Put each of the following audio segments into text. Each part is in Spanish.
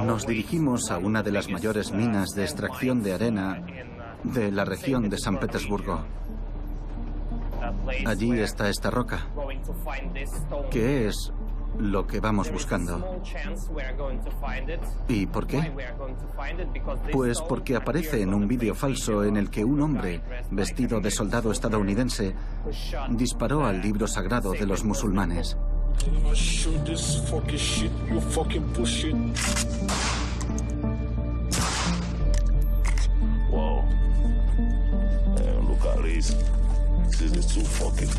Nos dirigimos a una de las mayores minas de extracción de arena de la región de San Petersburgo. Allí está esta roca. ¿Qué es lo que vamos buscando? ¿Y por qué? Pues porque aparece en un vídeo falso en el que un hombre, vestido de soldado estadounidense, disparó al libro sagrado de los musulmanes. Wow. Look at this. This is too fucking.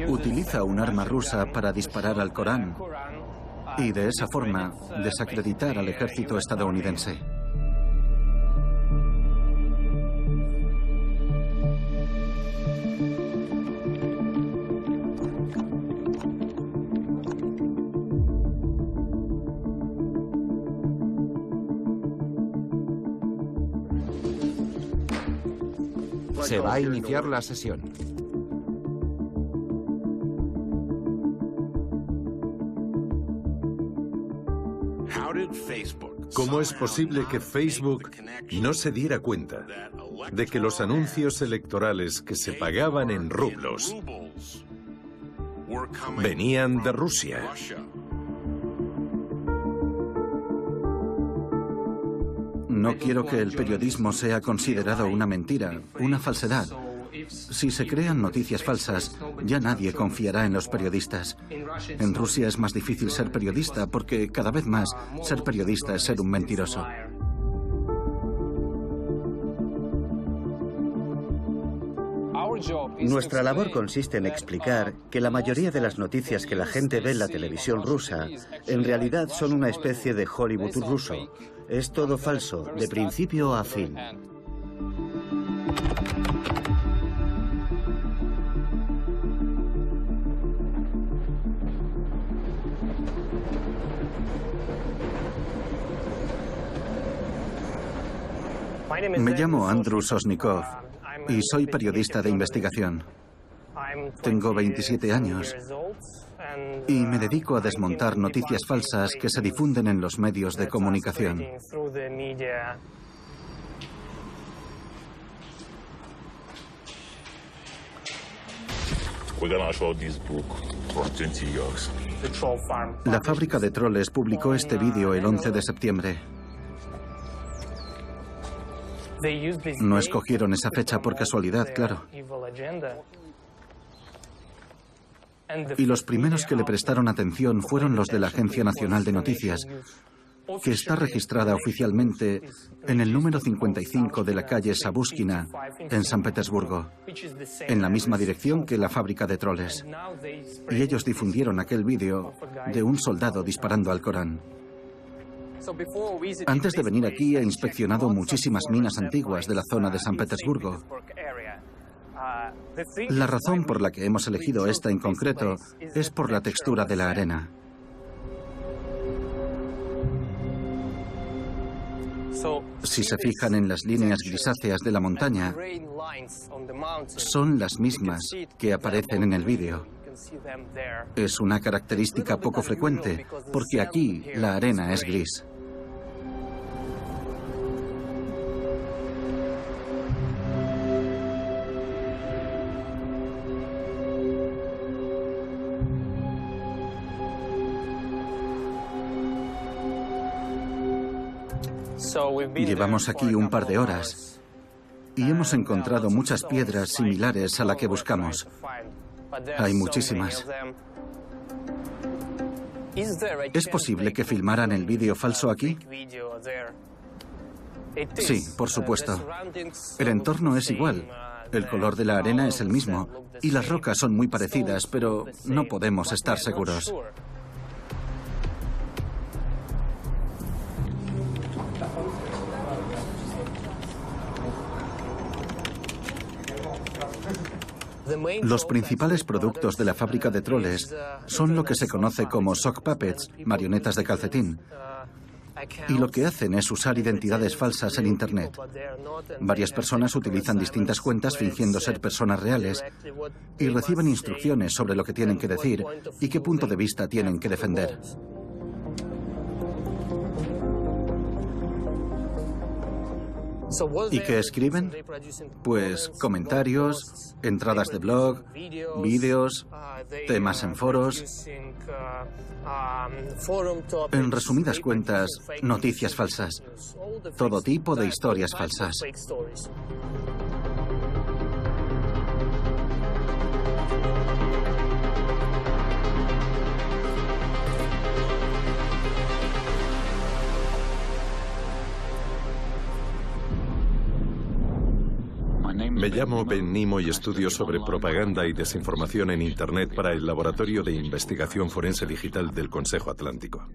Utiliza un arma rusa para disparar al Corán y de esa forma desacreditar al ejército estadounidense. Se va a iniciar la sesión. ¿Cómo es posible que Facebook no se diera cuenta de que los anuncios electorales que se pagaban en rublos venían de Rusia? No quiero que el periodismo sea considerado una mentira, una falsedad. Si se crean noticias falsas, ya nadie confiará en los periodistas. En Rusia es más difícil ser periodista porque cada vez más ser periodista es ser un mentiroso. Nuestra labor consiste en explicar que la mayoría de las noticias que la gente ve en la televisión rusa en realidad son una especie de Hollywood ruso. Es todo falso, de principio a fin. Me llamo Andrew Sosnikov y soy periodista de investigación. Tengo 27 años y me dedico a desmontar noticias falsas que se difunden en los medios de comunicación. La fábrica de troles publicó este vídeo el 11 de septiembre. No escogieron esa fecha por casualidad, claro. Y los primeros que le prestaron atención fueron los de la Agencia Nacional de Noticias, que está registrada oficialmente en el número 55 de la calle Sabuskina, en San Petersburgo, en la misma dirección que la fábrica de troles. Y ellos difundieron aquel vídeo de un soldado disparando al Corán. Antes de venir aquí he inspeccionado muchísimas minas antiguas de la zona de San Petersburgo. La razón por la que hemos elegido esta en concreto es por la textura de la arena. Si se fijan en las líneas grisáceas de la montaña, son las mismas que aparecen en el vídeo. Es una característica poco frecuente, porque aquí la arena es gris. Llevamos aquí un par de horas y hemos encontrado muchas piedras similares a la que buscamos. Hay muchísimas. ¿Es posible que filmaran el vídeo falso aquí? Sí, por supuesto. El entorno es igual. El color de la arena es el mismo y las rocas son muy parecidas, pero no podemos estar seguros. Los principales productos de la fábrica de troles son lo que se conoce como sock puppets, marionetas de calcetín. Y lo que hacen es usar identidades falsas en Internet. Varias personas utilizan distintas cuentas fingiendo ser personas reales y reciben instrucciones sobre lo que tienen que decir y qué punto de vista tienen que defender. ¿Y qué escriben? Pues comentarios, entradas de blog, vídeos, temas en foros. En resumidas cuentas, noticias falsas. Todo tipo de historias falsas. Me llamo Ben Nimo y estudio sobre propaganda y desinformación en Internet para el Laboratorio de Investigación Forense Digital del Consejo Atlántico.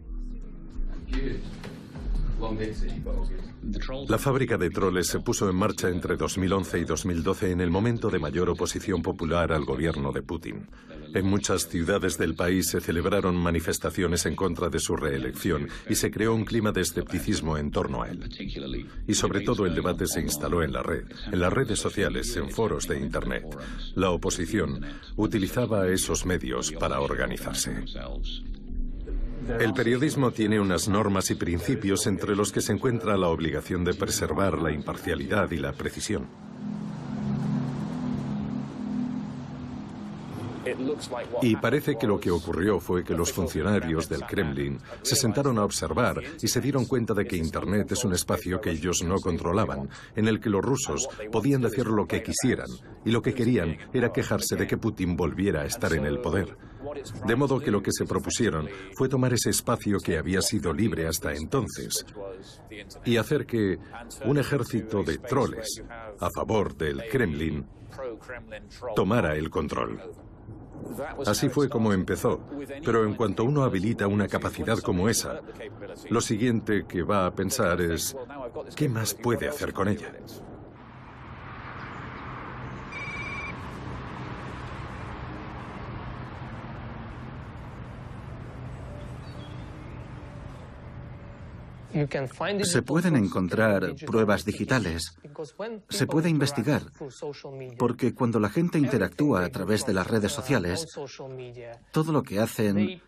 La fábrica de troles se puso en marcha entre 2011 y 2012 en el momento de mayor oposición popular al gobierno de Putin. En muchas ciudades del país se celebraron manifestaciones en contra de su reelección y se creó un clima de escepticismo en torno a él. Y sobre todo el debate se instaló en la red, en las redes sociales, en foros de Internet. La oposición utilizaba esos medios para organizarse. El periodismo tiene unas normas y principios entre los que se encuentra la obligación de preservar la imparcialidad y la precisión. Y parece que lo que ocurrió fue que los funcionarios del Kremlin se sentaron a observar y se dieron cuenta de que Internet es un espacio que ellos no controlaban, en el que los rusos podían decir lo que quisieran, y lo que querían era quejarse de que Putin volviera a estar en el poder. De modo que lo que se propusieron fue tomar ese espacio que había sido libre hasta entonces y hacer que un ejército de troles a favor del Kremlin tomara el control. Así fue como empezó, pero en cuanto uno habilita una capacidad como esa, lo siguiente que va a pensar es, ¿qué más puede hacer con ella? Se pueden encontrar pruebas digitales. Se puede investigar, porque cuando la gente interactúa a través de las redes sociales, todo lo que hacen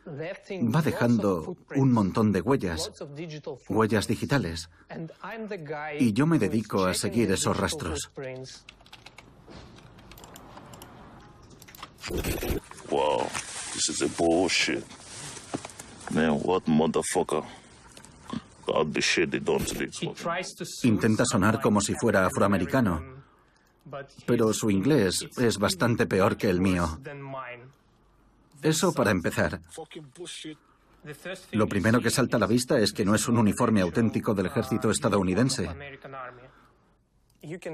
va dejando un montón de huellas digitales. Y yo me dedico a seguir esos rastros. Wow, this is a bullshit. Man, what motherfucker. God, the shit they done to these fuckers. Intenta sonar como si fuera afroamericano, pero su inglés es bastante peor que el mío. Eso para empezar. Lo primero que salta a la vista es que no es un uniforme auténtico del ejército estadounidense,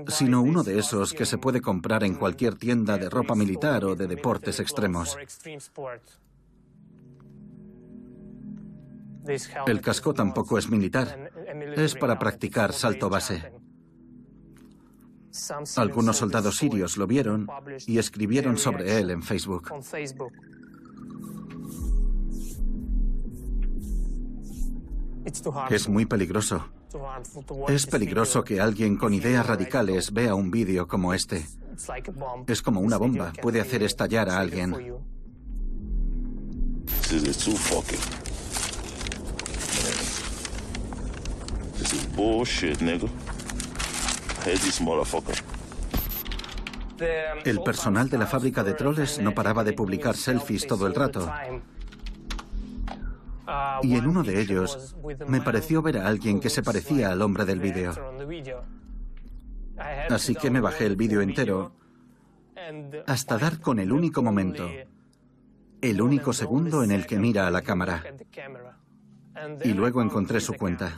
sino uno de esos que se puede comprar en cualquier tienda de ropa militar o de deportes extremos. El casco tampoco es militar, es para practicar salto base. Algunos soldados sirios lo vieron y escribieron sobre él en Facebook. Es muy peligroso. Es peligroso que alguien con ideas radicales vea un vídeo como este. Es como una bomba, puede hacer estallar a alguien. This is too fucking. This is bullshit, nigga. I hate this motherfucker. El personal de la fábrica de troles no paraba de publicar selfies todo el rato. Y en uno de ellos me pareció ver a alguien que se parecía al hombre del vídeo. Así que me bajé el vídeo entero hasta dar con el único momento, el único segundo en el que mira a la cámara. Y luego encontré su cuenta.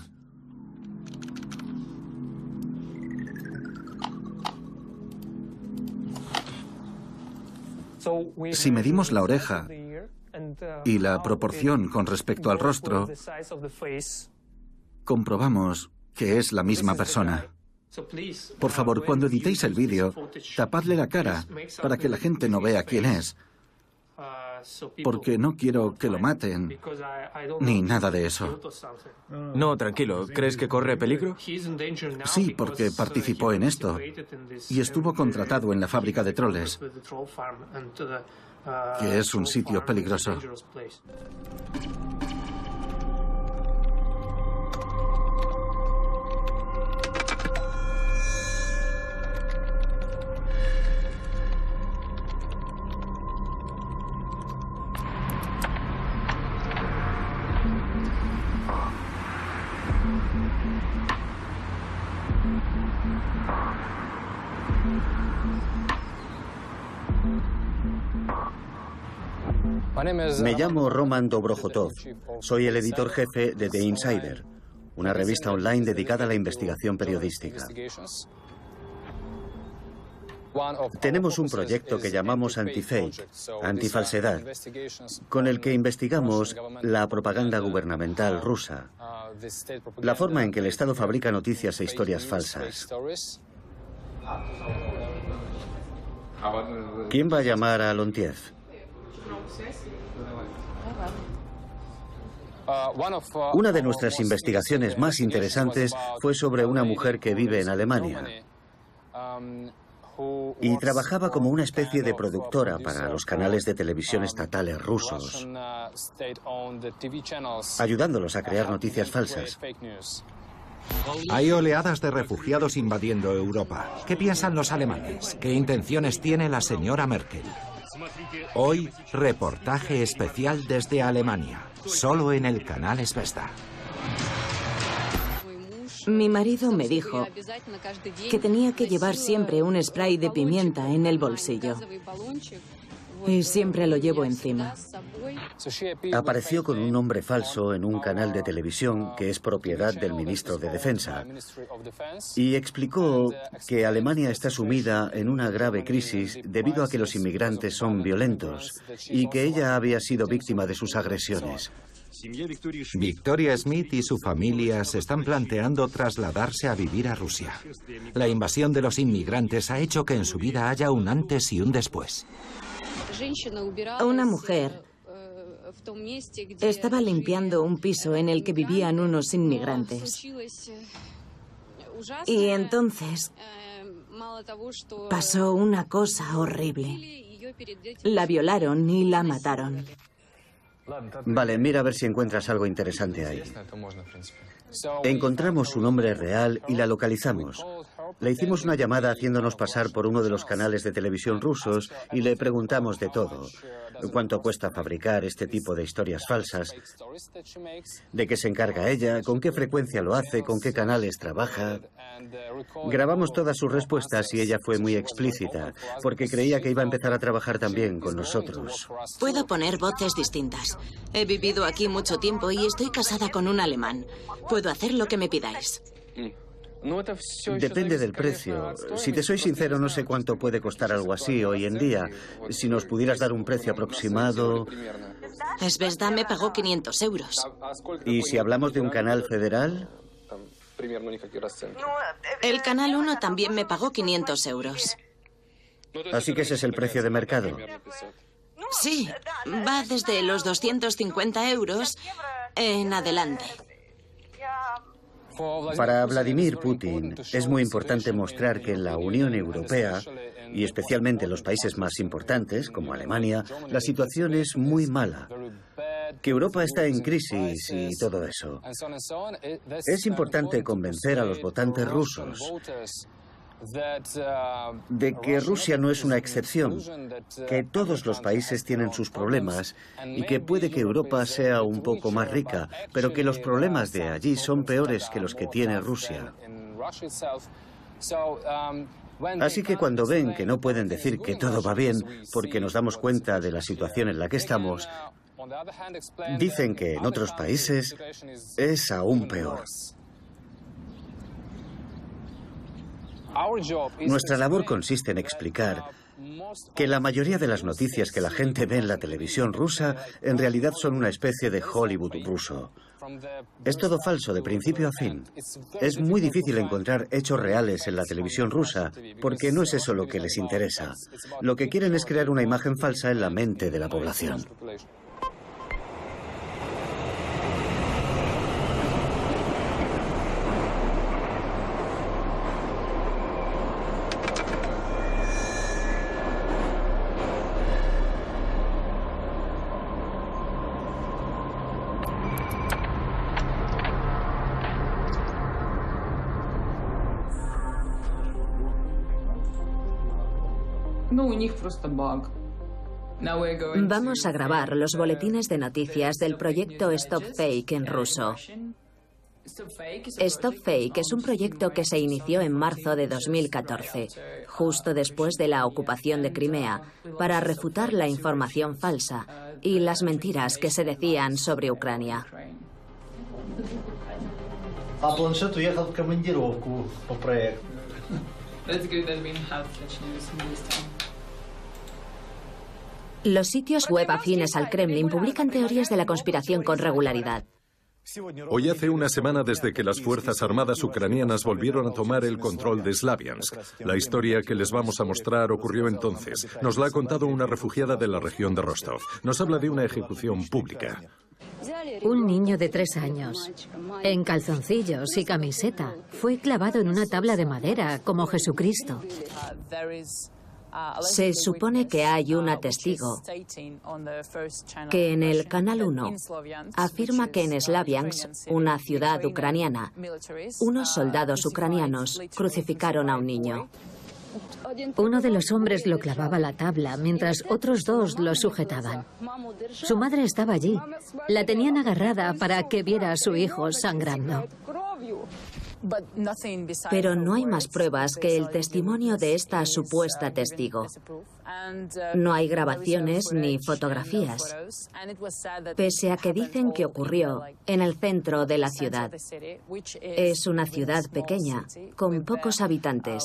Si medimos la oreja y la proporción con respecto al rostro, comprobamos que es la misma persona. Por favor, cuando editéis el vídeo, tapadle la cara para que la gente no vea quién es. porque no quiero que lo maten, ni nada de eso. No, tranquilo. ¿Crees que corre peligro? Sí, porque participó en esto y estuvo contratado en la fábrica de troles, que es un sitio peligroso. Me llamo Roman Dobrojotov. Soy el editor jefe de The Insider, una revista online dedicada a la investigación periodística. Tenemos un proyecto que llamamos Anti-Fake, antifalsedad, con el que investigamos la propaganda gubernamental rusa, la forma en que el Estado fabrica noticias e historias falsas. ¿Quién va a llamar a Lontiev? Una de nuestras investigaciones más interesantes fue sobre una mujer que vive en Alemania y trabajaba como una especie de productora para los canales de televisión estatales rusos, ayudándolos a crear noticias falsas. Hay oleadas de refugiados invadiendo Europa. ¿Qué piensan los alemanes? ¿Qué intenciones tiene la señora Merkel? Hoy, reportaje especial desde Alemania, solo en el canal Zvezda. Mi marido me dijo que tenía que llevar siempre un spray de pimienta en el bolsillo. Y siempre lo llevo encima. Apareció con un nombre falso en un canal de televisión que es propiedad del ministro de Defensa y explicó que Alemania está sumida en una grave crisis debido a que los inmigrantes son violentos y que ella había sido víctima de sus agresiones. Victoria Smith y su familia se están planteando trasladarse a vivir a Rusia. La invasión de los inmigrantes ha hecho que en su vida haya un antes y un después. Una mujer estaba limpiando un piso en el que vivían unos inmigrantes. Y entonces pasó una cosa horrible. La violaron y la mataron. Vale, mira a ver si encuentras algo interesante ahí. Encontramos su nombre real y la localizamos. Le hicimos una llamada haciéndonos pasar por uno de los canales de televisión rusos y le preguntamos de todo. ¿Cuánto cuesta fabricar este tipo de historias falsas? ¿De qué se encarga ella? ¿Con qué frecuencia lo hace? ¿Con qué canales trabaja? Grabamos todas sus respuestas y ella fue muy explícita, porque creía que iba a empezar a trabajar también con nosotros. Puedo poner voces distintas. He vivido aquí mucho tiempo y estoy casada con un alemán. Puedo hacer lo que me pidáis. Depende del precio. Si te soy sincero, no sé cuánto puede costar algo así hoy en día. Si nos pudieras dar un precio aproximado... Zvezda me pagó 500 euros. ¿Y si hablamos de un canal federal? El Canal 1 también me pagó 500 euros. Así que ese es el precio de mercado. Sí, va desde los 250 euros en adelante. Para Vladimir Putin es muy importante mostrar que en la Unión Europea, y especialmente en los países más importantes, como Alemania, la situación es muy mala. Que Europa está en crisis y todo eso. Es importante convencer a los votantes rusos de que Rusia no es una excepción, que todos los países tienen sus problemas y que puede que Europa sea un poco más rica, pero que los problemas de allí son peores que los que tiene Rusia. Así que cuando ven que no pueden decir que todo va bien porque nos damos cuenta de la situación en la que estamos, dicen que en otros países es aún peor. Nuestra labor consiste en explicar Que la mayoría de las noticias que la gente ve en la televisión rusa en realidad son una especie de Hollywood ruso. Es todo falso de principio a fin. Es muy difícil encontrar hechos reales en la televisión rusa porque no es eso lo que les interesa. Lo que quieren es crear una imagen falsa en la mente de la población. Vamos a grabar los boletines de noticias del proyecto Stop Fake en ruso. Stop Fake es un proyecto que se inició en marzo de 2014, justo después de la ocupación de Crimea, para refutar la información falsa y las mentiras que se decían sobre Ucrania. Los sitios web afines al Kremlin publican teorías de la conspiración con regularidad. Hoy hace una semana desde que las Fuerzas Armadas ucranianas volvieron a tomar el control de Slaviansk. La historia que les vamos a mostrar ocurrió entonces. Nos la ha contado una refugiada de la región de Rostov. Nos habla de una ejecución pública. Un niño de 3 años, en calzoncillos y camiseta, fue clavado en una tabla de madera como Jesucristo. Se supone que hay una testigo que en el Canal 1 afirma que en Slaviansk, una ciudad ucraniana, unos soldados ucranianos crucificaron a un niño. Uno de los hombres lo clavaba a la tabla, mientras otros 2 lo sujetaban. Su madre estaba allí. La tenían agarrada para que viera a su hijo sangrando. Pero no hay más pruebas que el testimonio de esta supuesta testigo. No hay grabaciones ni fotografías, pese a que dicen que ocurrió en el centro de la ciudad. Es una ciudad pequeña, con pocos habitantes.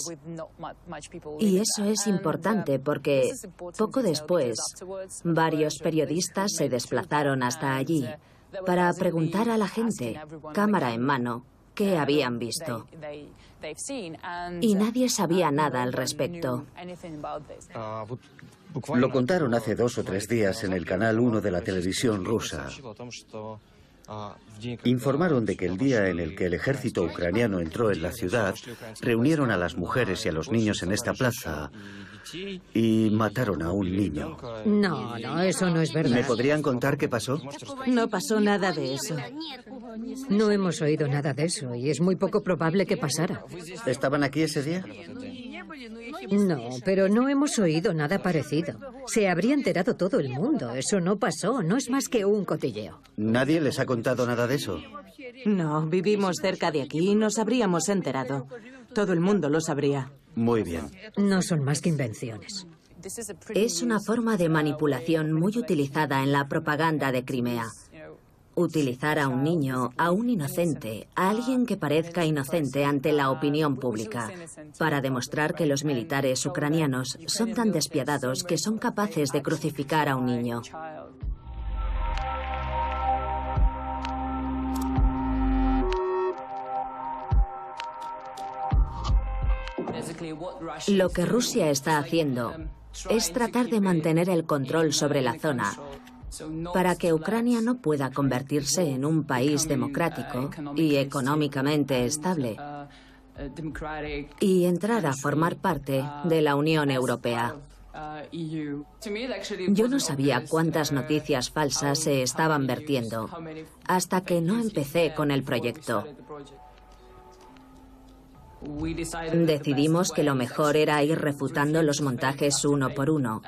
Y eso es importante porque, poco después, varios periodistas se desplazaron hasta allí para preguntar a la gente, cámara en mano, qué habían visto. Y nadie sabía nada al respecto. Lo contaron hace 2 o 3 días en el Canal 1 de la televisión rusa. Informaron de que el día en el que el ejército ucraniano entró en la ciudad, reunieron a las mujeres y a los niños en esta plaza y mataron a un niño. No, eso no es verdad. ¿Me podrían contar qué pasó? No pasó nada de eso. No hemos oído nada de eso y es muy poco probable que pasara. ¿Estaban aquí ese día? No, pero no hemos oído nada parecido. Se habría enterado todo el mundo. Eso no pasó. No es más que un cotilleo. ¿Nadie les ha contado nada de eso? No, vivimos cerca de aquí y nos habríamos enterado. Todo el mundo lo sabría. Muy bien. No son más que invenciones. Es una forma de manipulación muy utilizada en la propaganda de Crimea. Utilizar a un niño, a un inocente, a alguien que parezca inocente ante la opinión pública, para demostrar que los militares ucranianos son tan despiadados que son capaces de crucificar a un niño. Lo que Rusia está haciendo es tratar de mantener el control sobre la zona para que Ucrania no pueda convertirse en un país democrático y económicamente estable y entrar a formar parte de la Unión Europea. Yo no sabía cuántas noticias falsas se estaban vertiendo hasta que no empecé con el proyecto. Decidimos que lo mejor era ir refutando los montajes uno por uno,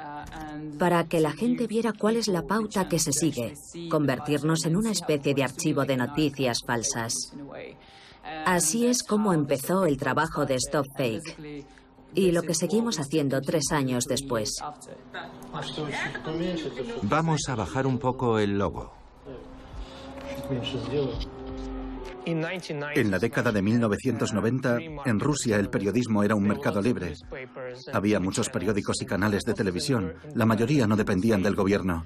para que la gente viera cuál es la pauta que se sigue, convertirnos en una especie de archivo de noticias falsas. Así es como empezó el trabajo de Stop Fake, y lo que seguimos haciendo 3 años después. Vamos a bajar un poco el logo. En la década de 1990, en Rusia el periodismo era un mercado libre. Había muchos periódicos y canales de televisión. La mayoría no dependían del gobierno.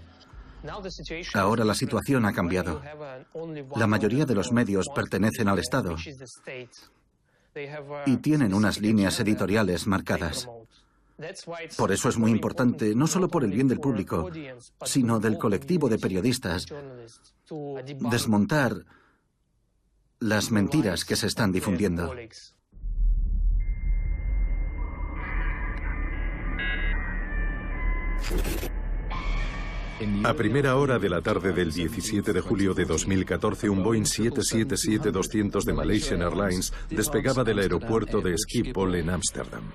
Ahora la situación ha cambiado. La mayoría de los medios pertenecen al Estado y tienen unas líneas editoriales marcadas. Por eso es muy importante, no solo por el bien del público, sino del colectivo de periodistas, desmontar las mentiras que se están difundiendo. A primera hora de la tarde del 17 de julio de 2014, un Boeing 777-200 de Malaysian Airlines despegaba del aeropuerto de Schiphol en Ámsterdam.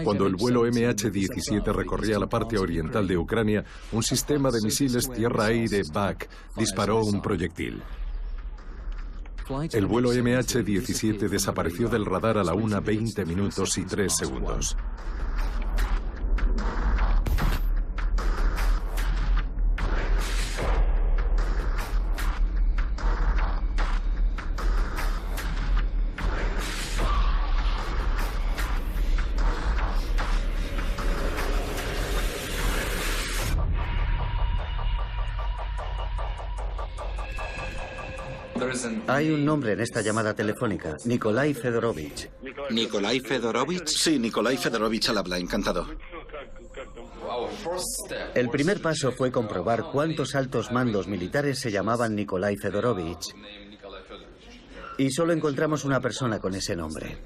Cuando el vuelo MH17 recorría la parte oriental de Ucrania, un sistema de misiles tierra-aire BAC disparó un proyectil. El vuelo MH17 desapareció del radar a la 1:20 minutos y 3 segundos. Hay un nombre en esta llamada telefónica, Nikolai Fedorovich. ¿Nikolai Fedorovich? Sí, Nikolai Fedorovich al habla, encantado. El primer paso fue comprobar cuántos altos mandos militares se llamaban Nikolai Fedorovich. Y solo encontramos una persona con ese nombre.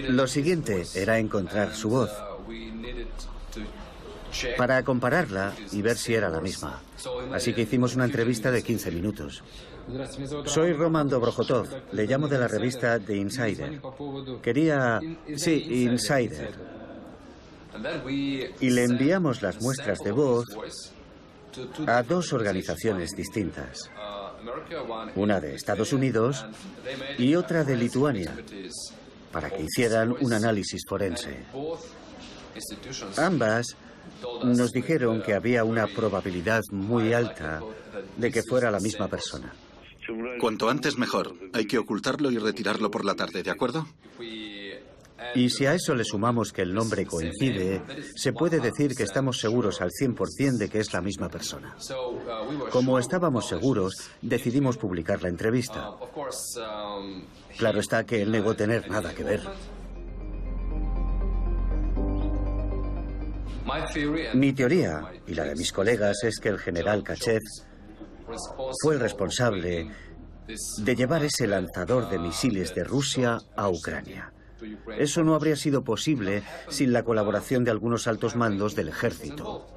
Lo siguiente era encontrar su voz para compararla y ver si era la misma. Así que hicimos una entrevista de 15 minutos. Soy Roman Dobrojotov, le llamo de la revista The Insider. Sí, Insider. Y le enviamos las muestras de voz a dos organizaciones distintas. Una de Estados Unidos y otra de Lituania, para que hicieran un análisis forense. Ambas nos dijeron que había una probabilidad muy alta de que fuera la misma persona. Cuanto antes mejor. Hay que ocultarlo y retirarlo por la tarde, ¿de acuerdo? Y si a eso le sumamos que el nombre coincide, se puede decir que estamos seguros al 100% de que es la misma persona. Como estábamos seguros, decidimos publicar la entrevista. Claro está que él negó tener nada que ver. Mi teoría, y la de mis colegas, es que el general Kachev fue el responsable de llevar ese lanzador de misiles de Rusia a Ucrania. Eso no habría sido posible sin la colaboración de algunos altos mandos del ejército.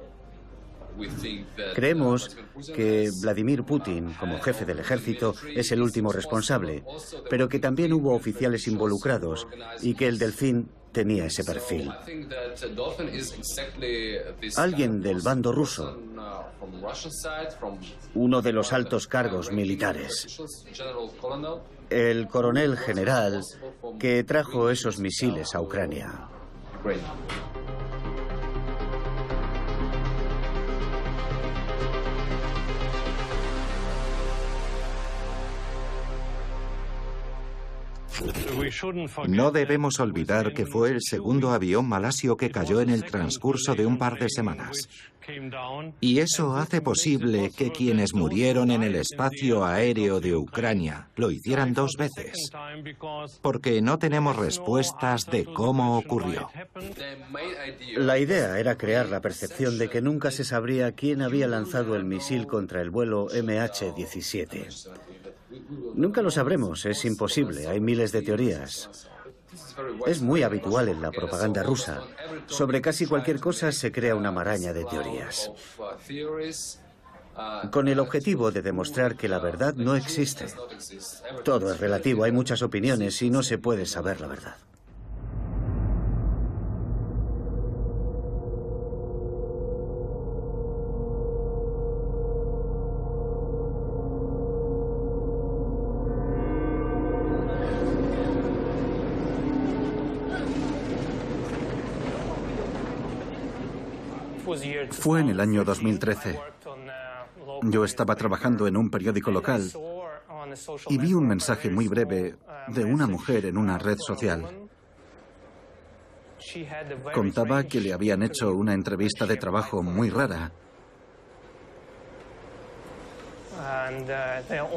Creemos que Vladimir Putin, como jefe del ejército, es el último responsable, pero que también hubo oficiales involucrados y que el Delfín tenía ese perfil. Alguien del bando ruso, uno de los altos cargos militares, el coronel general que trajo esos misiles a Ucrania. No debemos olvidar que fue el segundo avión malasio que cayó en el transcurso de un par de semanas. Y eso hace posible que quienes murieron en el espacio aéreo de Ucrania lo hicieran dos veces, porque no tenemos respuestas de cómo ocurrió. La idea era crear la percepción de que nunca se sabría quién había lanzado el misil contra el vuelo MH17. Nunca lo sabremos, es imposible, hay miles de teorías. Es muy habitual en la propaganda rusa. Sobre casi cualquier cosa se crea una maraña de teorías, con el objetivo de demostrar que la verdad no existe. Todo es relativo, hay muchas opiniones y no se puede saber la verdad. Fue en el año 2013. Yo estaba trabajando en un periódico local y vi un mensaje muy breve de una mujer en una red social. Contaba que le habían hecho una entrevista de trabajo muy rara,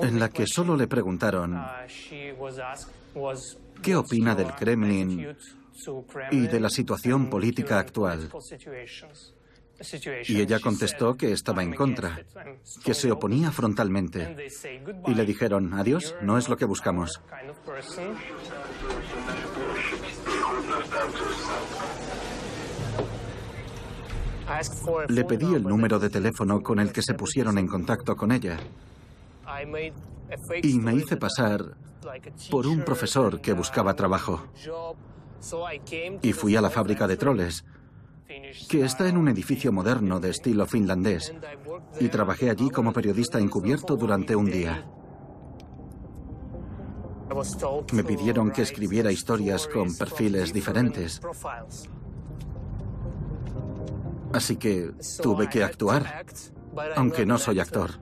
en la que solo le preguntaron qué opina del Kremlin y de la situación política actual. Y ella contestó que estaba en contra, que se oponía frontalmente. Y le dijeron, adiós, no es lo que buscamos. Le pedí el número de teléfono con el que se pusieron en contacto con ella. Y me hice pasar por un profesor que buscaba trabajo. Y fui a la fábrica de troles, que está en un edificio moderno de estilo finlandés, y trabajé allí como periodista encubierto durante un día. Me pidieron que escribiera historias con perfiles diferentes. Así que tuve que actuar, aunque no soy actor.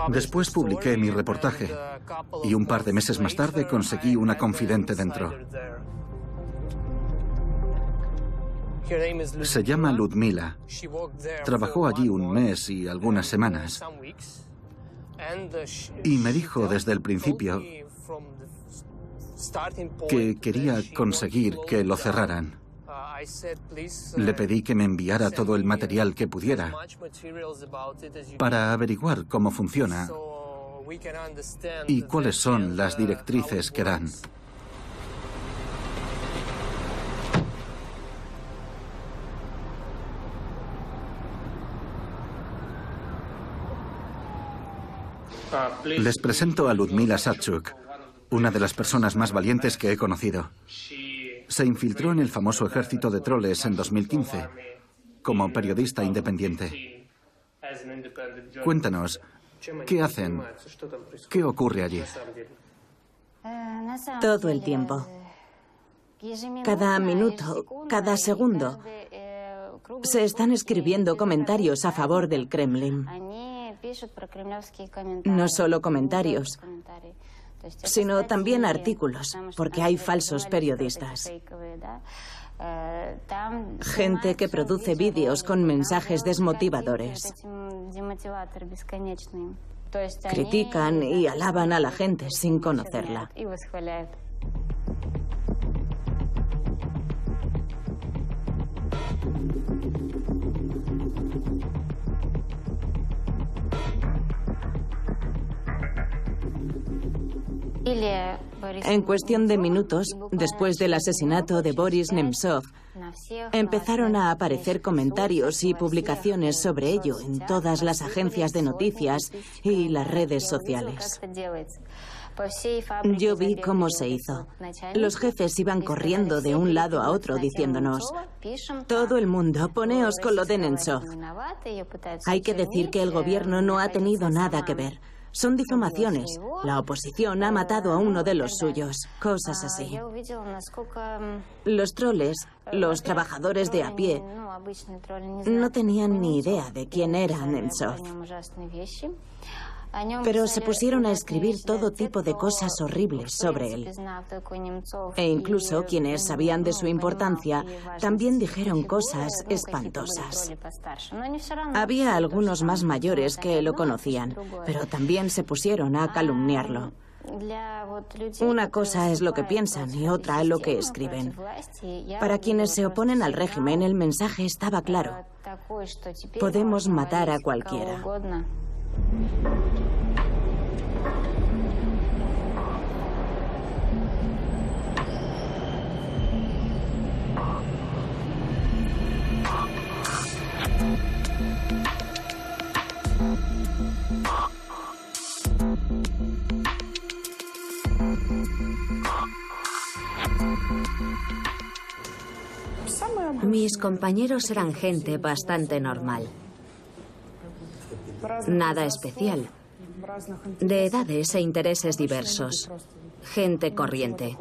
Después publiqué mi reportaje y un par de meses más tarde conseguí una confidente dentro. Se llama Ludmila. Trabajó allí un mes y algunas semanas. Y me dijo desde el principio que quería conseguir que lo cerraran. Le pedí que me enviara todo el material que pudiera para averiguar cómo funciona y cuáles son las directrices que dan. Les presento a Ludmila Savchuk, una de las personas más valientes que he conocido. Se infiltró en el famoso ejército de troles en 2015, como periodista independiente. Cuéntanos, ¿qué hacen? ¿Qué ocurre allí? Todo el tiempo. Cada minuto, cada segundo, se están escribiendo comentarios a favor del Kremlin. No solo comentarios, sino también artículos, porque hay falsos periodistas. Gente que produce vídeos con mensajes desmotivadores. Critican y alaban a la gente sin conocerla. En cuestión de minutos, después del asesinato de Boris Nemtsov, empezaron a aparecer comentarios y publicaciones sobre ello en todas las agencias de noticias y las redes sociales. Yo vi cómo se hizo. Los jefes iban corriendo de un lado a otro diciéndonos: todo el mundo, poneos con lo de Nemtsov. Hay que decir que el gobierno no ha tenido nada que ver. Son difamaciones. La oposición ha matado a uno de los suyos. Cosas así. Los troles, los trabajadores de a pie, no tenían ni idea de quién era Nemtsov. Pero se pusieron a escribir todo tipo de cosas horribles sobre él. E incluso quienes sabían de su importancia también dijeron cosas espantosas. Había algunos más mayores que lo conocían, pero también se pusieron a calumniarlo. Una cosa es lo que piensan y otra lo que escriben. Para quienes se oponen al régimen, el mensaje estaba claro: podemos matar a cualquiera. Mis compañeros eran gente bastante normal. Nada especial. De edades e intereses diversos. Gente corriente.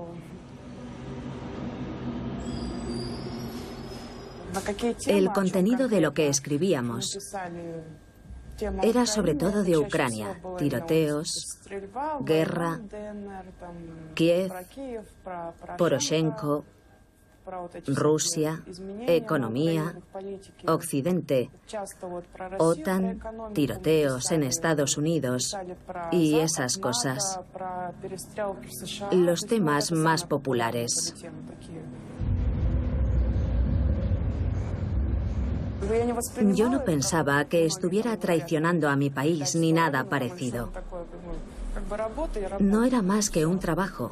El contenido de lo que escribíamos era sobre todo de Ucrania, tiroteos, guerra, Kiev, Poroshenko, Rusia, economía, Occidente, OTAN, tiroteos en Estados Unidos y esas cosas. Los temas más populares. Yo no pensaba que estuviera traicionando a mi país ni nada parecido. No era más que un trabajo.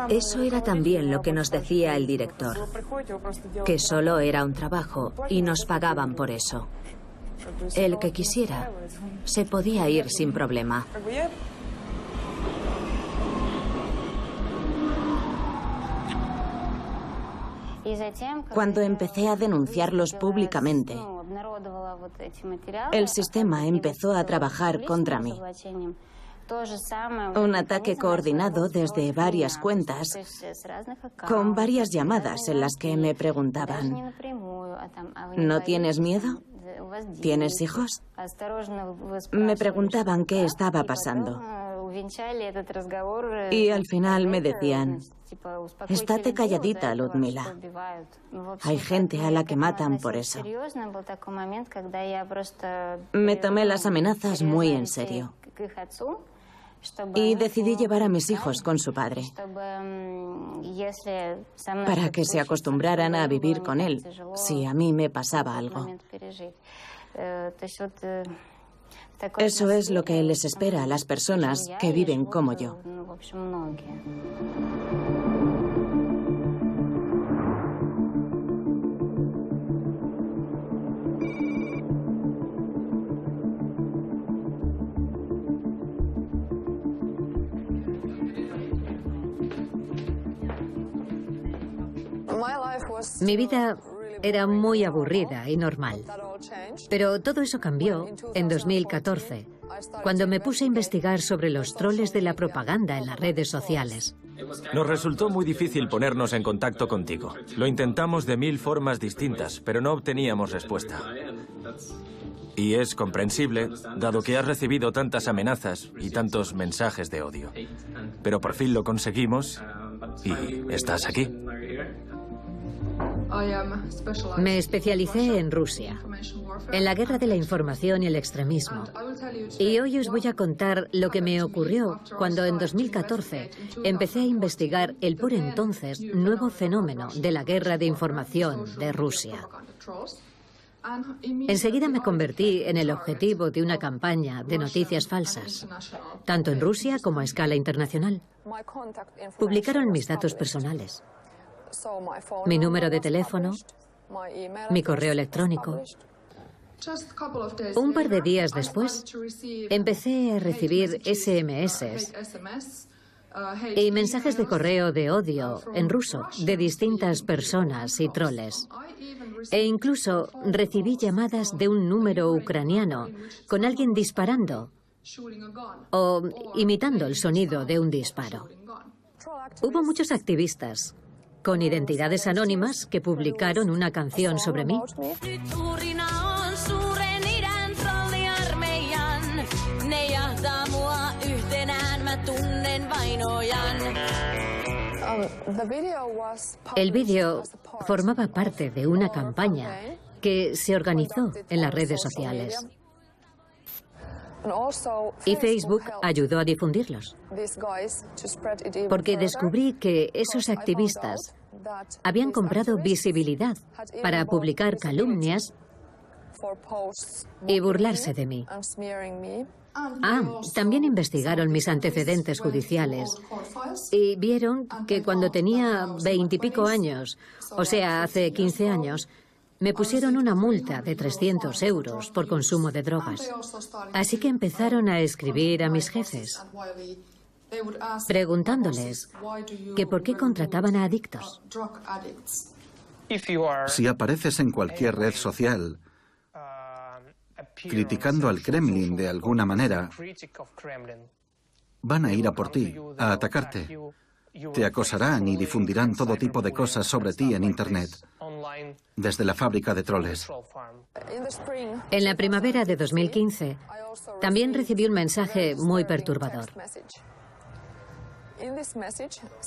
Eso era también lo que nos decía el director, que solo era un trabajo y nos pagaban por eso. El que quisiera se podía ir sin problema. Cuando empecé a denunciarlos públicamente, el sistema empezó a trabajar contra mí. Un ataque coordinado desde varias cuentas, con varias llamadas en las que me preguntaban: ¿no tienes miedo? ¿Tienes hijos? Me preguntaban qué estaba pasando. Y al final me decían: estate calladita, Ludmila. Hay gente a la que matan por eso. Me tomé las amenazas muy en serio. Y decidí llevar a mis hijos con su padre, para que se acostumbraran a vivir con él si a mí me pasaba algo. Eso es lo que les espera a las personas que viven como yo. Mi vida era muy aburrida y normal. Pero todo eso cambió en 2014, cuando me puse a investigar sobre los troles de la propaganda en las redes sociales. Nos resultó muy difícil ponernos en contacto contigo. Lo intentamos de 1000 formas distintas, pero no obteníamos respuesta. Y es comprensible, dado que has recibido tantas amenazas y tantos mensajes de odio. Pero por fin lo conseguimos y estás aquí. Me especialicé en Rusia, en la guerra de la información y el extremismo. Y hoy os voy a contar lo que me ocurrió cuando en 2014 empecé a investigar el por entonces nuevo fenómeno de la guerra de información de Rusia. Enseguida me convertí en el objetivo de una campaña de noticias falsas, tanto en Rusia como a escala internacional. Publicaron mis datos personales, mi número de teléfono, mi correo electrónico. Un par de días después, empecé a recibir SMS y mensajes de correo de odio en ruso de distintas personas y troles. E incluso recibí llamadas de un número ucraniano con alguien disparando o imitando el sonido de un disparo. Hubo muchos activistas con identidades anónimas que publicaron una canción sobre mí. El vídeo formaba parte de una campaña que se organizó en las redes sociales. Y Facebook ayudó a difundirlos, porque descubrí que esos activistas habían comprado visibilidad para publicar calumnias y burlarse de mí. También investigaron mis antecedentes judiciales y vieron que cuando tenía 20 y pico años, o sea, hace 15 años, me pusieron una multa de 300 euros por consumo de drogas. Así que empezaron a escribir a mis jefes, preguntándoles que por qué contrataban a adictos. Si apareces en cualquier red social criticando al Kremlin de alguna manera, van a ir a por ti, a atacarte. Te acosarán y difundirán todo tipo de cosas sobre ti en Internet. desde la fábrica de troles. En la primavera de 2015, también recibí un mensaje muy perturbador.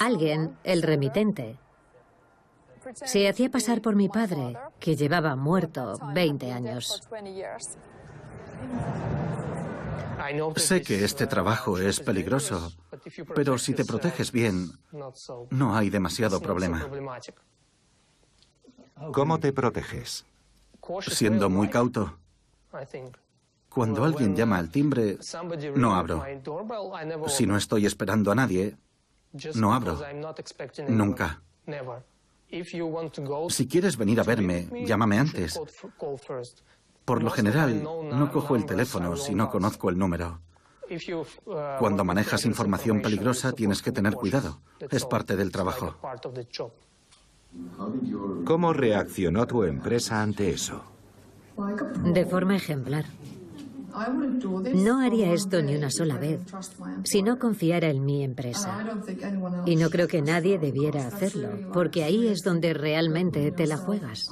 Alguien, el remitente, se hacía pasar por mi padre, que llevaba muerto 20 años. Sé que este trabajo es peligroso, pero si te proteges bien, no hay demasiado problema. ¿Cómo te proteges? Siendo muy cauto. Cuando alguien llama al timbre, no abro. Si no estoy esperando a nadie, no abro. Nunca. Si quieres venir a verme, llámame antes. Por lo general, no cojo el teléfono si no conozco el número. Cuando manejas información peligrosa, tienes que tener cuidado. Es parte del trabajo. ¿Cómo reaccionó tu empresa ante eso? De forma ejemplar. No haría esto ni una sola vez si no confiara en mi empresa. Y no creo que nadie debiera hacerlo, porque ahí es donde realmente te la juegas.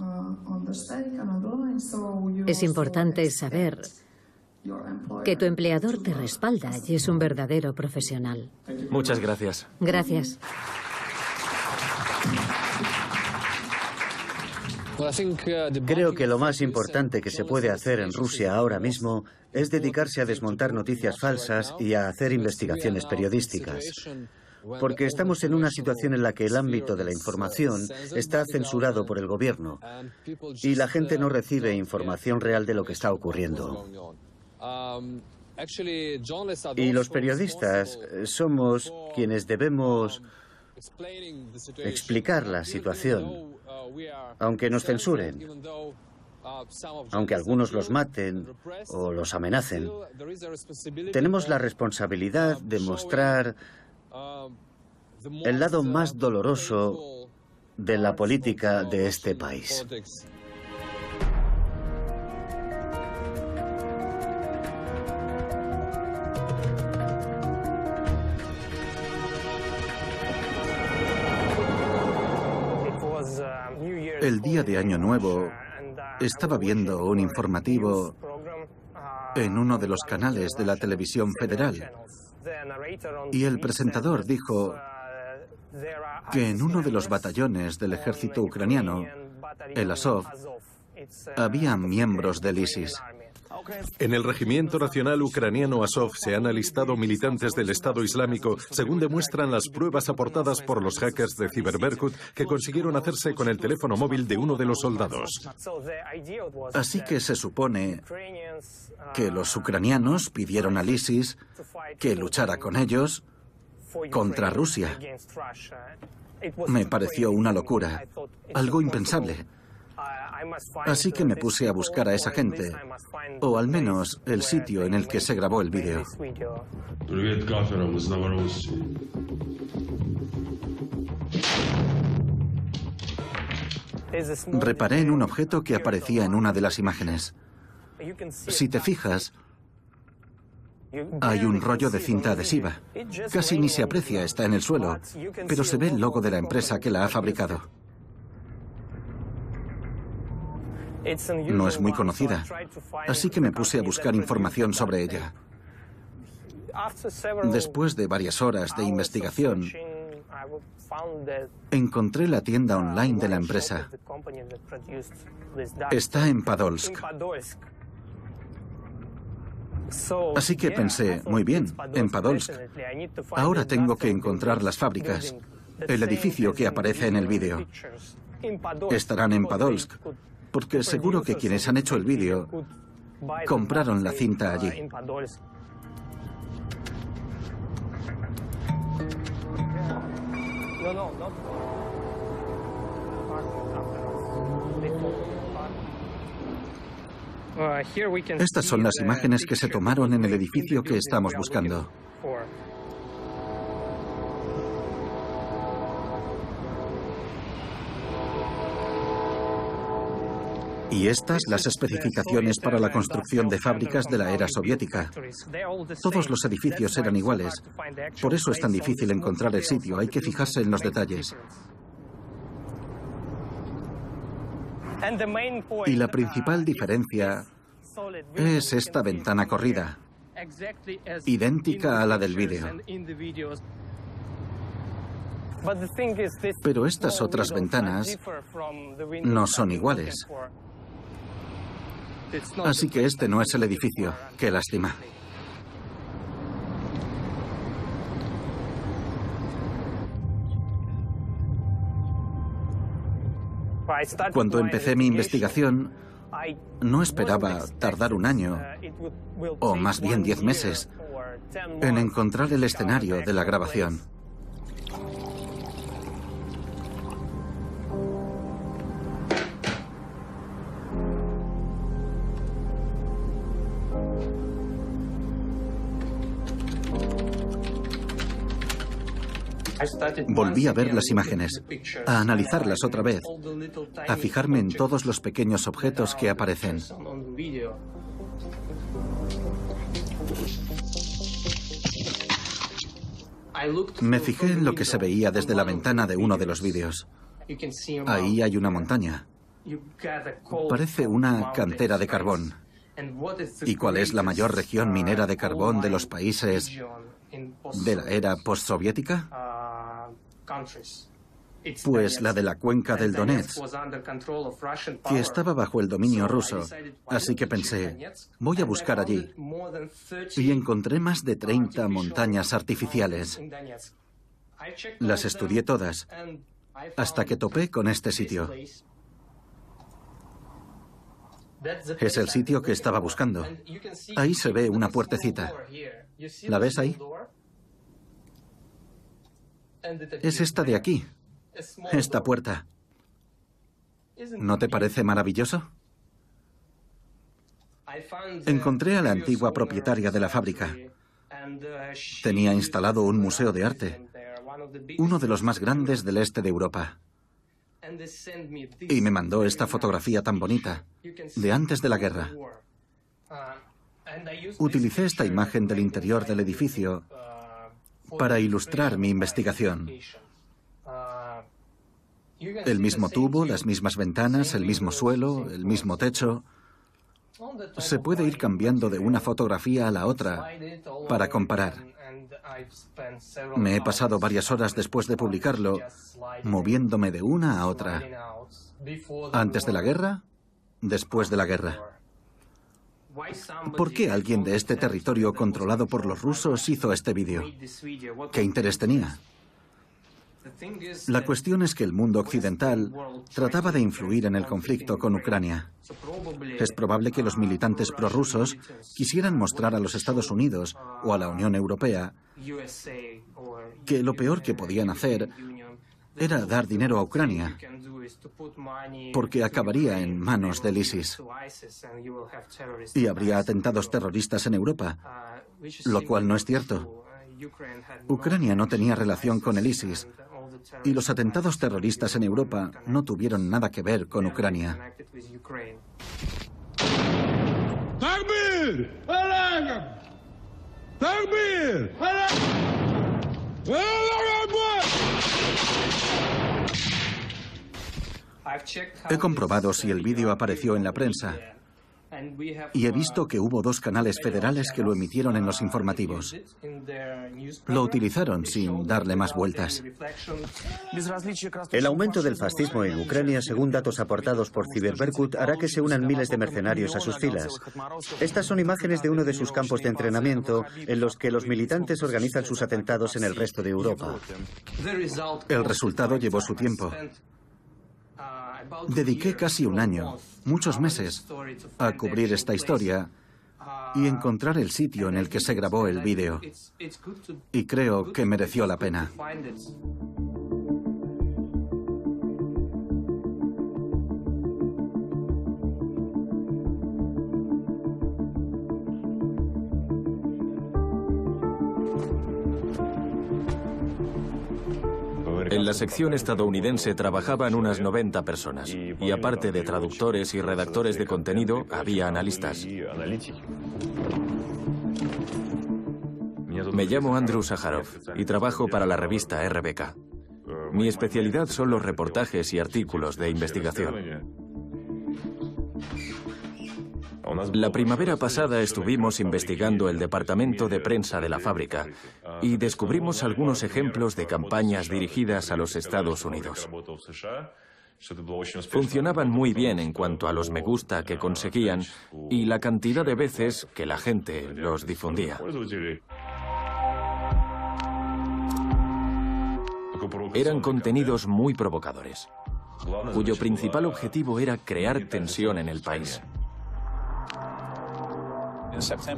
Es importante saber que tu empleador te respalda y es un verdadero profesional. Muchas gracias. Gracias. Creo que lo más importante que se puede hacer en Rusia ahora mismo es dedicarse a desmontar noticias falsas y a hacer investigaciones periodísticas. Porque estamos en una situación en la que el ámbito de la información está censurado por el gobierno y la gente no recibe información real de lo que está ocurriendo. Y los periodistas somos quienes debemos explicar la situación, aunque nos censuren, aunque algunos los maten o los amenacen. Tenemos la responsabilidad de mostrar el lado más doloroso de la política de este país. El día de Año Nuevo estaba viendo un informativo en uno de los canales de la televisión federal y el presentador dijo que en uno de los batallones del ejército ucraniano, el Azov, había miembros del ISIS. En el Regimiento Nacional Ucraniano Azov se han alistado militantes del Estado Islámico, según demuestran las pruebas aportadas por los hackers de CyberBerkut que consiguieron hacerse con el teléfono móvil de uno de los soldados. Así que se supone que los ucranianos pidieron al ISIS que luchara con ellos contra Rusia. Me pareció una locura, algo impensable. Así que me puse a buscar a esa gente, o al menos el sitio en el que se grabó el vídeo. Reparé en un objeto que aparecía en una de las imágenes. Si te fijas, hay un rollo de cinta adhesiva. Casi ni se aprecia, está en el suelo, pero se ve el logo de la empresa que la ha fabricado. No es muy conocida, así que me puse a buscar información sobre ella. Después de varias horas de investigación, encontré la tienda online de la empresa. Está en Podolsk. Así que pensé, muy bien, en Podolsk. Ahora tengo que encontrar las fábricas, el edificio que aparece en el vídeo. Estarán en Podolsk, porque seguro que quienes han hecho el vídeo compraron la cinta allí. Estas son las imágenes que se tomaron en el edificio que estamos buscando. Y estas las especificaciones para la construcción de fábricas de la era soviética. Todos los edificios eran iguales. Por eso es tan difícil encontrar el sitio. Hay que fijarse en los detalles. Y la principal diferencia es esta ventana corrida, idéntica a la del vídeo. Pero estas otras ventanas no son iguales. Así que este no es el edificio. Qué lástima. Cuando empecé mi investigación, no esperaba tardar un año, o más bien 10 meses, en encontrar el escenario de la grabación. Volví a ver las imágenes, a analizarlas otra vez, a fijarme en todos los pequeños objetos que aparecen. Me fijé en lo que se veía desde la ventana de uno de los vídeos. Ahí hay una montaña. Parece una cantera de carbón. ¿Y cuál es la mayor región minera de carbón de los países de la era postsoviética? Pues la de la cuenca del Donetsk, que estaba bajo el dominio ruso. Así que pensé, voy a buscar allí. Y encontré más de 30 montañas artificiales. Las estudié todas, hasta que topé con este sitio. Es el sitio que estaba buscando. Ahí se ve una puertecita. ¿La ves ahí? Es esta de aquí, esta puerta. ¿No te parece maravilloso? Encontré a la antigua propietaria de la fábrica. Tenía instalado un museo de arte, uno de los más grandes del este de Europa. Y me mandó esta fotografía tan bonita, de antes de la guerra. Utilicé esta imagen del interior del edificio para ilustrar mi investigación. El mismo tubo, las mismas ventanas, el mismo suelo, el mismo techo. Se puede ir cambiando de una fotografía a la otra para comparar. Me he pasado varias horas después de publicarlo, moviéndome de una a otra. Antes de la guerra, después de la guerra. ¿Por qué alguien de este territorio controlado por los rusos hizo este vídeo? ¿Qué interés tenía? La cuestión es que el mundo occidental trataba de influir en el conflicto con Ucrania. Es probable que los militantes prorrusos quisieran mostrar a los Estados Unidos o a la Unión Europea que lo peor que podían hacer era dar dinero a Ucrania, porque acabaría en manos del ISIS. Y habría atentados terroristas en Europa, lo cual no es cierto. Ucrania no tenía relación con el ISIS, y los atentados terroristas en Europa no tuvieron nada que ver con Ucrania. He comprobado si el vídeo apareció en la prensa y he visto que hubo 2 canales federales que lo emitieron en los informativos. Lo utilizaron sin darle más vueltas. El aumento del fascismo en Ucrania, según datos aportados por Cyberberkut, hará que se unan miles de mercenarios a sus filas. Estas son imágenes de uno de sus campos de entrenamiento en los que los militantes organizan sus atentados en el resto de Europa. El resultado llevó su tiempo. Dediqué casi un año, muchos meses, a cubrir esta historia y encontrar el sitio en el que se grabó el vídeo. Y creo que mereció la pena. En la sección estadounidense trabajaban unas 90 personas, y aparte de traductores y redactores de contenido, había analistas. Me llamo Andrew Sakharov y trabajo para la revista RBK. Mi especialidad son los reportajes y artículos de investigación. La primavera pasada estuvimos investigando el departamento de prensa de la fábrica y descubrimos algunos ejemplos de campañas dirigidas a los Estados Unidos. Funcionaban muy bien en cuanto a los me gusta que conseguían y la cantidad de veces que la gente los difundía. Eran contenidos muy provocadores, cuyo principal objetivo era crear tensión en el país.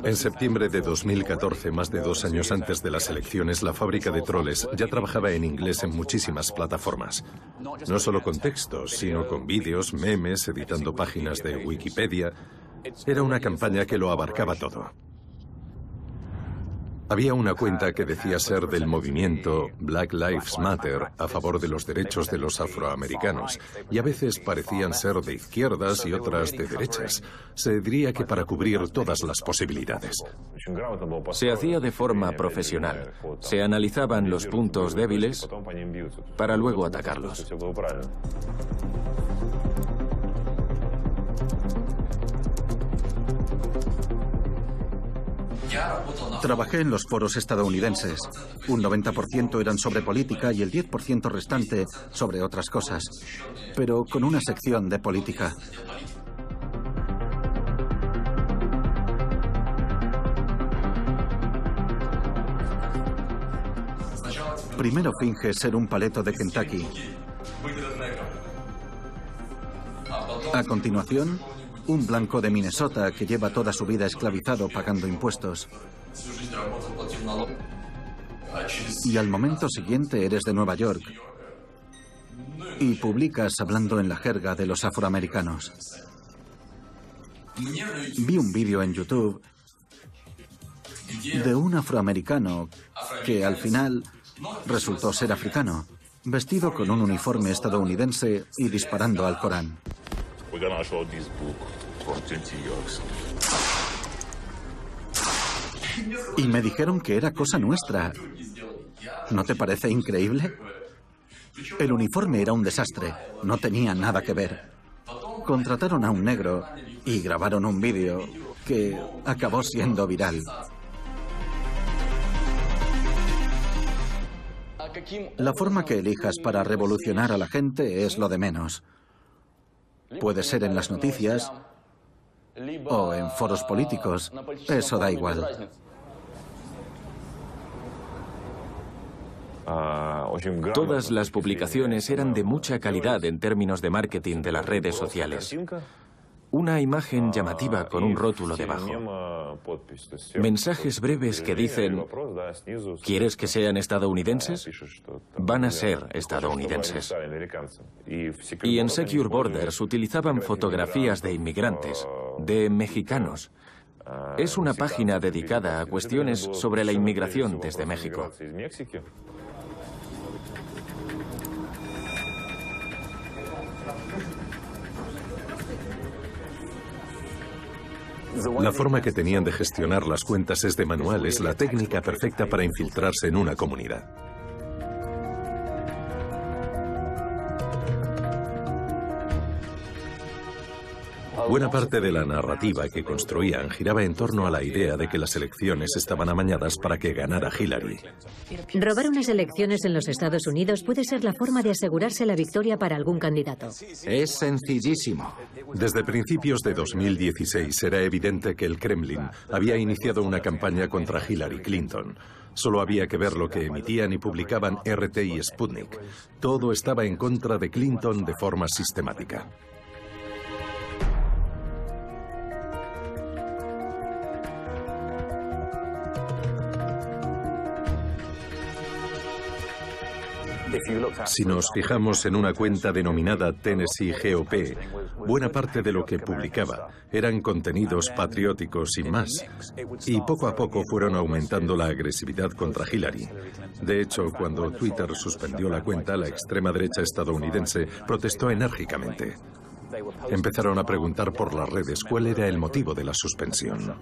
En septiembre de 2014, más de 2 años antes de las elecciones, la fábrica de troles ya trabajaba en inglés en muchísimas plataformas. No solo con textos, sino con vídeos, memes, editando páginas de Wikipedia. Era una campaña que lo abarcaba todo. Había una cuenta que decía ser del movimiento Black Lives Matter a favor de los derechos de los afroamericanos, y a veces parecían ser de izquierdas y otras de derechas. Se diría que para cubrir todas las posibilidades. Se hacía de forma profesional. Se analizaban los puntos débiles para luego atacarlos. Trabajé en los foros estadounidenses. Un 90% eran sobre política y el 10% restante sobre otras cosas, pero con una sección de política. Primero finge ser un paleto de Kentucky. A continuación, un blanco de Minnesota que lleva toda su vida esclavizado pagando impuestos. Y al momento siguiente eres de Nueva York y publicas hablando en la jerga de los afroamericanos. Vi un vídeo en YouTube de un afroamericano que al final resultó ser africano, vestido con un uniforme estadounidense y disparando al Corán. Y me dijeron que era cosa nuestra. ¿No te parece increíble? El uniforme era un desastre, no tenía nada que ver. Contrataron a un negro y grabaron un vídeo que acabó siendo viral. La forma que elijas para revolucionar a la gente es lo de menos. Puede ser en las noticias o en foros políticos, eso da igual. Todas las publicaciones eran de mucha calidad en términos de marketing de las redes sociales. Una imagen llamativa con un rótulo debajo. Mensajes breves que dicen: ¿quieres que sean estadounidenses? Van a ser estadounidenses. Y en Secure Borders utilizaban fotografías de inmigrantes, de mexicanos. Es una página dedicada a cuestiones sobre la inmigración desde México. La forma que tenían de gestionar las cuentas es de manual, es la técnica perfecta para infiltrarse en una comunidad. Buena parte de la narrativa que construían giraba en torno a la idea de que las elecciones estaban amañadas para que ganara Hillary. Robar unas elecciones en los Estados Unidos puede ser la forma de asegurarse la victoria para algún candidato. Es sencillísimo. Desde principios de 2016 era evidente que el Kremlin había iniciado una campaña contra Hillary Clinton. Solo había que ver lo que emitían y publicaban RT y Sputnik. Todo estaba en contra de Clinton de forma sistemática. Si nos fijamos en una cuenta denominada Tennessee GOP, buena parte de lo que publicaba eran contenidos patrióticos y más. Y poco a poco fueron aumentando la agresividad contra Hillary. De hecho, cuando Twitter suspendió la cuenta, la extrema derecha estadounidense protestó enérgicamente. Empezaron a preguntar por las redes cuál era el motivo de la suspensión.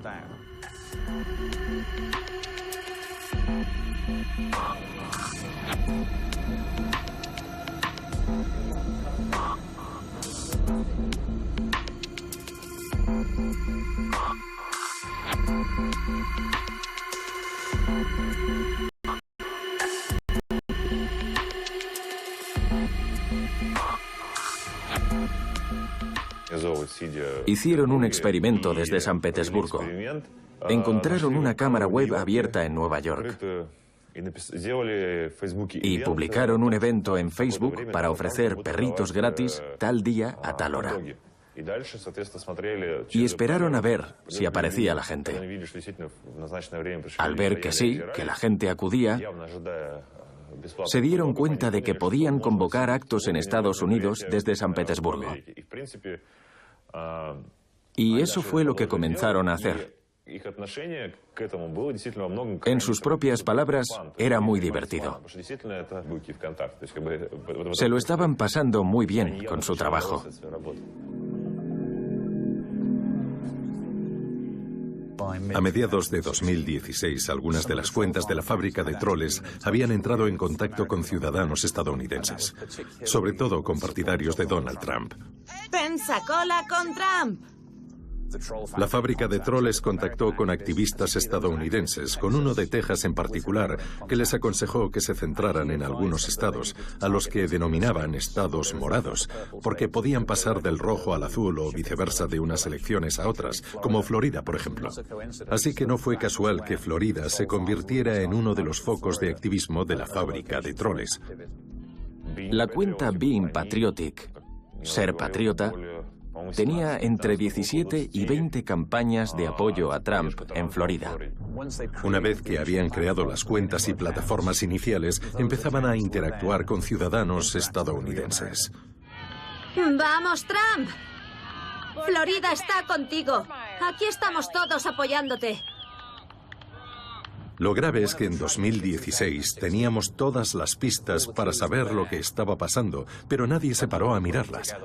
Hicieron un experimento desde San Petersburgo. Encontraron una cámara web abierta en Nueva York y publicaron un evento en Facebook para ofrecer perritos gratis tal día a tal hora. Y esperaron a ver si aparecía la gente. Al ver que sí, que la gente acudía, se dieron cuenta de que podían convocar actos en Estados Unidos desde San Petersburgo. Y eso fue lo que comenzaron a hacer. En sus propias palabras, era muy divertido. Se lo estaban pasando muy bien con su trabajo. A mediados de 2016, algunas de las cuentas de la fábrica de troles habían entrado en contacto con ciudadanos estadounidenses, sobre todo con partidarios de Donald Trump. ¡Pensacola con Trump! La fábrica de troles contactó con activistas estadounidenses, con uno de Texas en particular, que les aconsejó que se centraran en algunos estados, a los que denominaban estados morados, porque podían pasar del rojo al azul o viceversa de unas elecciones a otras, como Florida, por ejemplo. Así que no fue casual que Florida se convirtiera en uno de los focos de activismo de la fábrica de troles. La cuenta Being Patriotic, ser patriota, tenía entre 17 y 20 campañas de apoyo a Trump en Florida. Una vez que habían creado las cuentas y plataformas iniciales, empezaban a interactuar con ciudadanos estadounidenses. ¡Vamos, Trump! Florida está contigo. Aquí estamos todos apoyándote. Lo grave es que en 2016 teníamos todas las pistas para saber lo que estaba pasando, pero nadie se paró a mirarlas.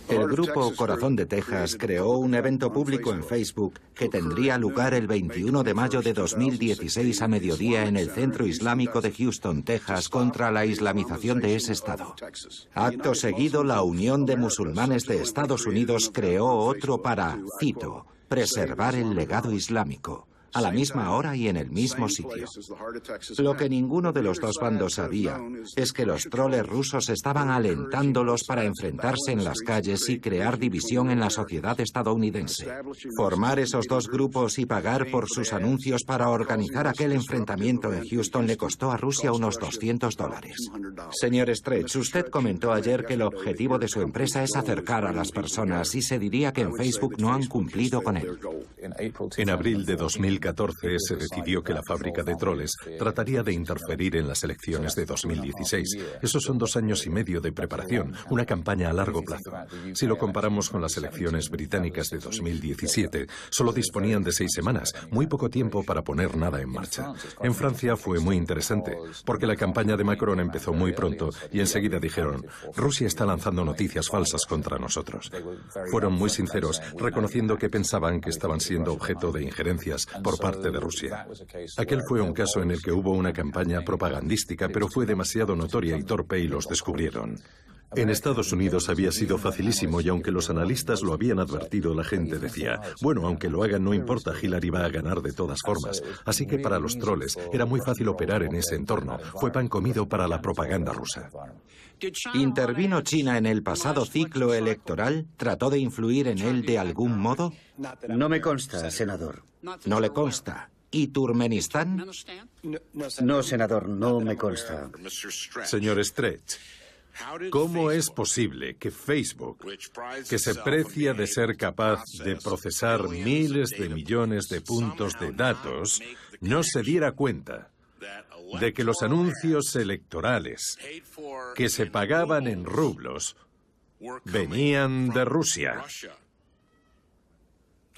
El grupo Corazón de Texas creó un evento público en Facebook que tendría lugar el 21 de mayo de 2016 a mediodía en el Centro Islámico de Houston, Texas, contra la islamización de ese estado. Acto seguido, la Unión de Musulmanes de Estados Unidos creó otro para, cito, preservar el legado islámico, a la misma hora y en el mismo sitio. Lo que ninguno de los dos bandos sabía es que los troles rusos estaban alentándolos para enfrentarse en las calles y crear división en la sociedad estadounidense. Formar esos dos grupos y pagar por sus anuncios para organizar aquel enfrentamiento en Houston le costó a Rusia unos $200. Señor Stretch, usted comentó ayer que el objetivo de su empresa es acercar a las personas y se diría que en Facebook no han cumplido con él. En abril de 2014 se decidió que la fábrica de troles trataría de interferir en las elecciones de 2016. Esos son 2 años y medio de preparación, una campaña a largo plazo. Si lo comparamos con las elecciones británicas de 2017, solo disponían de 6 semanas, muy poco tiempo para poner nada en marcha. En Francia fue muy interesante, porque la campaña de Macron empezó muy pronto y enseguida dijeron, Rusia está lanzando noticias falsas contra nosotros. Fueron muy sinceros, reconociendo que pensaban que estaban siendo objeto de injerencias por parte de Rusia. Aquel fue un caso en el que hubo una campaña propagandística, pero fue demasiado notoria y torpe y los descubrieron. En Estados Unidos había sido facilísimo y aunque los analistas lo habían advertido, la gente decía, bueno, aunque lo hagan no importa, Hillary va a ganar de todas formas. Así que para los troles era muy fácil operar en ese entorno. Fue pan comido para la propaganda rusa. ¿Intervino China en el pasado ciclo electoral? ¿Trató de influir en él de algún modo? No me consta, senador. No le consta. ¿Y Turkmenistán? No, senador, no me consta. Señor Stretch, ¿cómo es posible que Facebook, que se precia de ser capaz de procesar miles de millones de puntos de datos, no se diera cuenta de que los anuncios electorales que se pagaban en rublos venían de Rusia?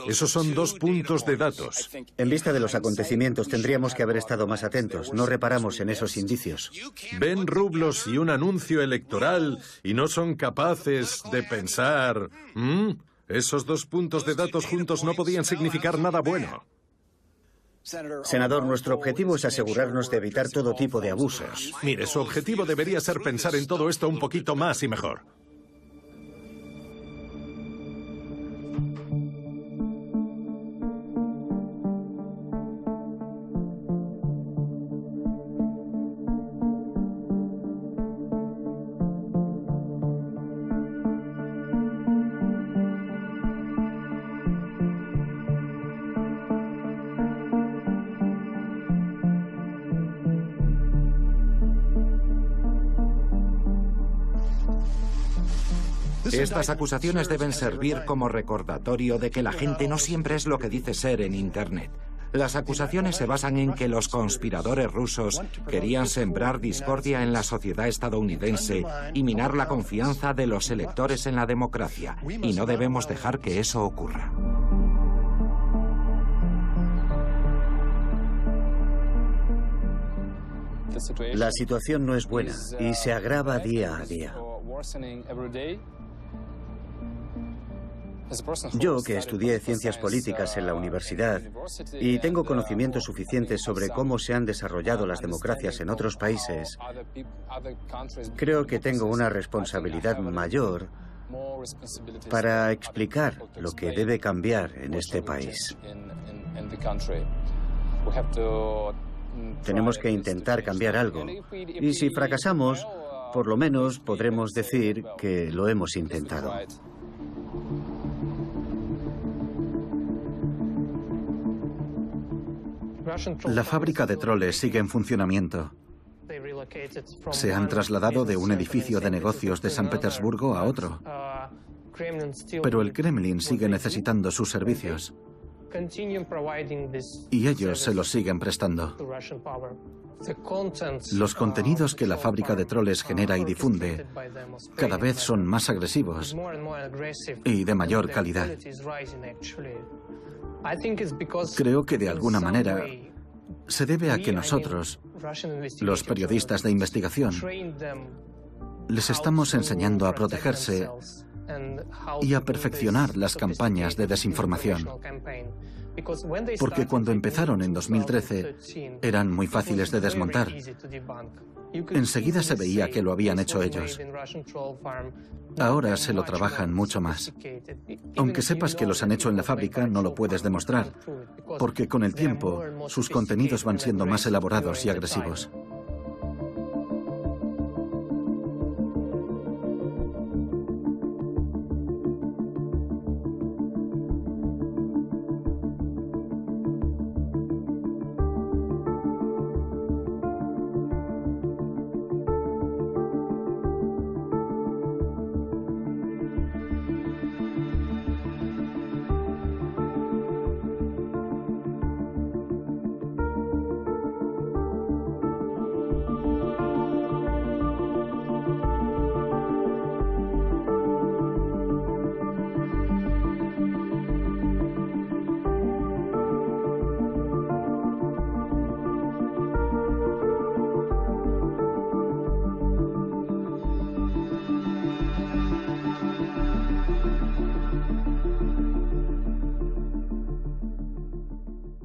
Esos son 2 puntos de datos. En vista de los acontecimientos, tendríamos que haber estado más atentos. No reparamos en esos indicios. Ven rublos y un anuncio electoral y no son capaces de pensar, esos 2 puntos de datos juntos no podían significar nada bueno. Senador, nuestro objetivo es asegurarnos de evitar todo tipo de abusos. Mire, su objetivo debería ser pensar en todo esto un poquito más y mejor. Estas acusaciones deben servir como recordatorio de que la gente no siempre es lo que dice ser en Internet. Las acusaciones se basan en que los conspiradores rusos querían sembrar discordia en la sociedad estadounidense y minar la confianza de los electores en la democracia, y no debemos dejar que eso ocurra. La situación no es buena y se agrava día a día. Yo, que estudié ciencias políticas en la universidad y tengo conocimientos suficientes sobre cómo se han desarrollado las democracias en otros países, creo que tengo una responsabilidad mayor para explicar lo que debe cambiar en este país. Tenemos que intentar cambiar algo, y si fracasamos, por lo menos podremos decir que lo hemos intentado. La fábrica de troles sigue en funcionamiento. Se han trasladado de un edificio de negocios de San Petersburgo a otro. Pero el Kremlin sigue necesitando sus servicios. Y ellos se los siguen prestando. Los contenidos que la fábrica de troles genera y difunde cada vez son más agresivos y de mayor calidad. Creo que de alguna manera se debe a que nosotros, los periodistas de investigación, les estamos enseñando a protegerse y a perfeccionar las campañas de desinformación. Porque cuando empezaron en 2013 eran muy fáciles de desmontar. Enseguida se veía que lo habían hecho ellos. Ahora se lo trabajan mucho más. Aunque sepas que los han hecho en la fábrica, no lo puedes demostrar, porque con el tiempo sus contenidos van siendo más elaborados y agresivos.